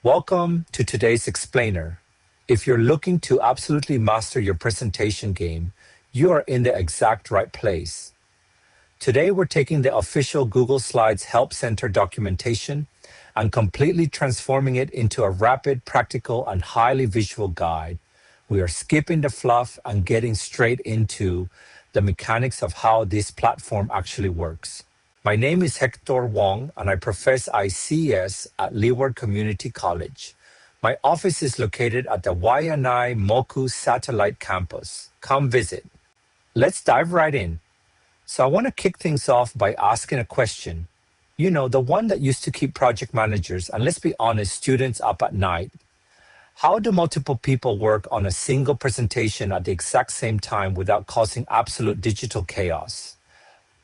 Welcome to today's explainer. If you're looking to absolutely master your presentation game, you are in the exact right place. Today, we're taking the official Google Slides Help Center documentation and completely transforming it into a rapid, practical, and highly visual guide. We are skipping the fluff and getting straight into the mechanics of how this platform actually works. My name is Hector Wong, and I profess ICS at Leeward Community College. My office is located at the Waianae Moku Satellite Campus. Come visit. Let's dive right in. So I want to kick things off by asking a question. You know, the one that used to keep project managers, and let's be honest, students up at night. How do multiple people work on a single presentation at the exact same time without causing absolute digital chaos?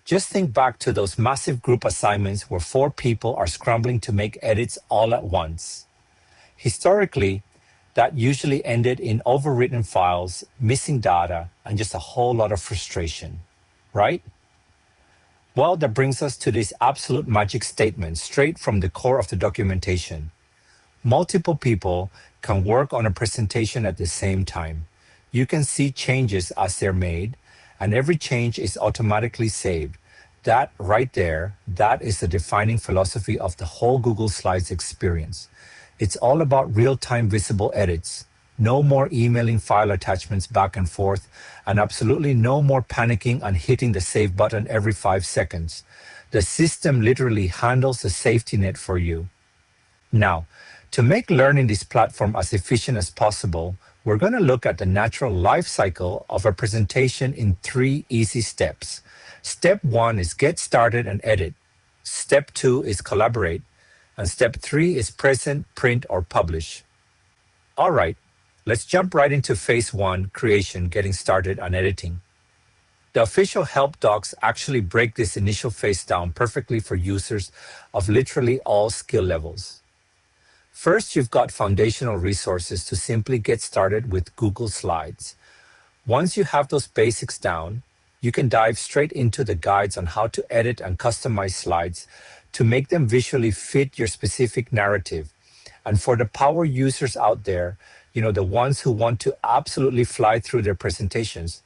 Just think back to those massive group assignments where 4 people are scrambling to make edits all at once. Historically, that usually ended in overwritten files, missing data, and just a whole lot of frustration, right? Well, that brings us to this absolute magic statement straight from the core of the documentation. Multiple people can work on a presentation at the same time. You can see changes as they're made, and every change is automatically saved. That right there, that is the defining philosophy of the whole Google Slides experience. It's all about real-time visible edits. No more emailing file attachments back and forth, and absolutely no more panicking and hitting the save button every 5 seconds. The system literally handles the safety net for you. Now, to make learning this platform as efficient as possible, we're going to look at the natural life cycle of a presentation in 3 easy steps. Step 1 is get started and edit. Step 2 is collaborate. And step 3 is present, print, or publish. All right, let's jump right into phase 1, creation, getting started and editing. The official help docs actually break this initial phase down perfectly for users of literally all skill levels. First, you've got foundational resources to simply get started with Google Slides. Once you have those basics down, you can dive straight into the guides on how to edit and customize slides to make them visually fit your specific narrative. And for the power users out there, the ones who want to absolutely fly through their presentations,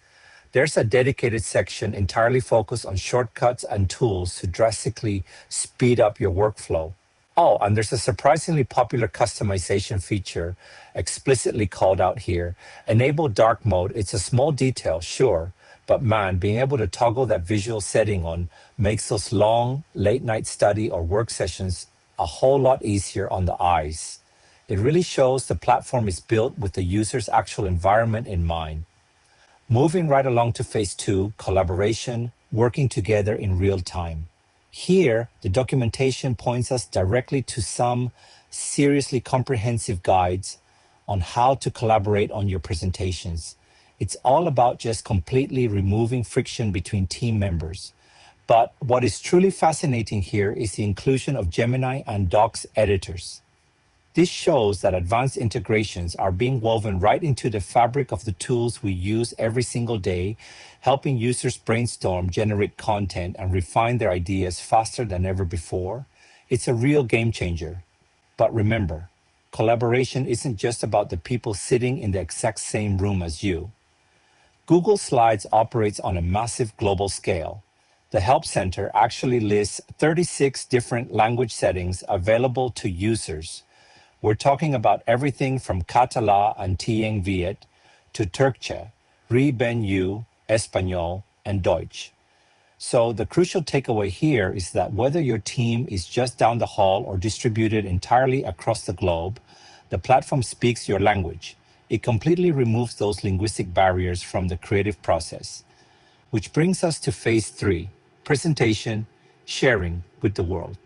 there's a dedicated section entirely focused on shortcuts and tools to drastically speed up your workflow. Oh, and there's a surprisingly popular customization feature explicitly called out here. Enable dark mode. It's a small detail, sure, but man, being able to toggle that visual setting on makes those long late night study or work sessions a whole lot easier on the eyes. It really shows the platform is built with the user's actual environment in mind. Moving right along to phase 2, collaboration, working together in real time. Here, the documentation points us directly to some seriously comprehensive guides on how to collaborate on your presentations. It's all about just completely removing friction between team members. But what is truly fascinating here is the inclusion of Gemini and Docs editors. This shows that advanced integrations are being woven right into the fabric of the tools we use every single day, helping users brainstorm, generate content, and refine their ideas faster than ever before. It's a real game changer. But remember, collaboration isn't just about the people sitting in the exact same room as you. Google Slides operates on a massive global scale. The Help Center actually lists 36 different language settings available to users. We're talking about everything from Català and Tieng Viet to Turkche, Ri Ben Yu, Espanol, and Deutsch. So the crucial takeaway here is that whether your team is just down the hall or distributed entirely across the globe, the platform speaks your language. It completely removes those linguistic barriers from the creative process. Which brings us to phase 3, presentation, sharing with the world.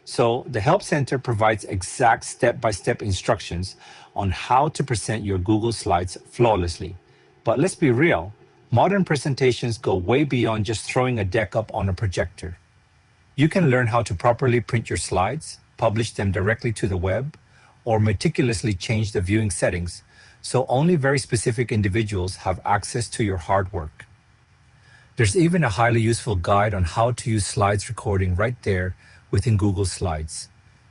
So the Help Center provides exact step-by-step instructions on how to present your Google Slides flawlessly. But let's be real, modern presentations go way beyond just throwing a deck up on a projector. You can learn how to properly print your slides, publish them directly to the web, or meticulously change the viewing settings, so only very specific individuals have access to your hard work. There's even a highly useful guide on how to use slides recording right there within Google Slides.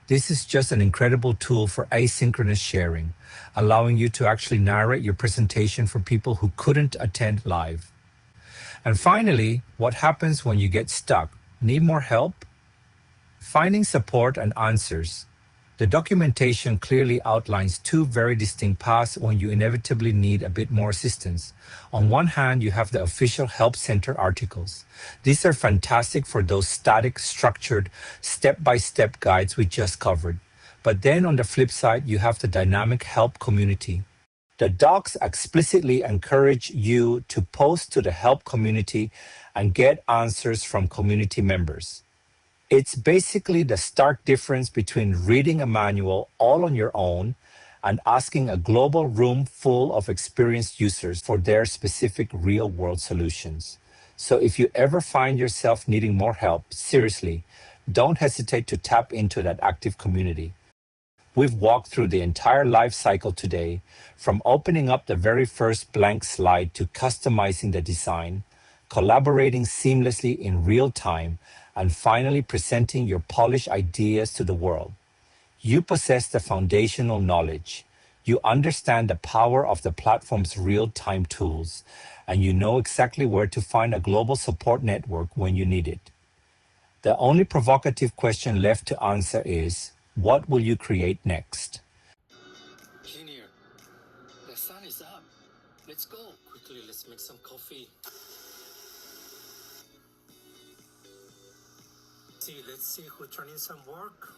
This is just an incredible tool for asynchronous sharing, allowing you to actually narrate your presentation for people who couldn't attend live. And finally, what happens when you get stuck? Need more help? Finding support and answers. The documentation clearly outlines two very distinct paths when you inevitably need a bit more assistance. On one hand, you have the official Help Center articles. These are fantastic for those static, structured, step-by-step guides we just covered. But then on the flip side, you have the dynamic help community. The docs explicitly encourage you to post to the help community and get answers from community members. It's basically the stark difference between reading a manual all on your own and asking a global room full of experienced users for their specific real world solutions. So if you ever find yourself needing more help, seriously, don't hesitate to tap into that active community. We've walked through the entire life cycle today, from opening up the very first blank slide to customizing the design, collaborating seamlessly in real time, and finally presenting your polished ideas to the world. You possess the foundational knowledge. You understand the power of the platform's real-time tools, and you know exactly where to find a global support network when you need it. The only provocative question left to answer is, what will you create next? Junior, the sun is up. Let's go. Quickly, let's make some coffee. See, let's see who turned in some work.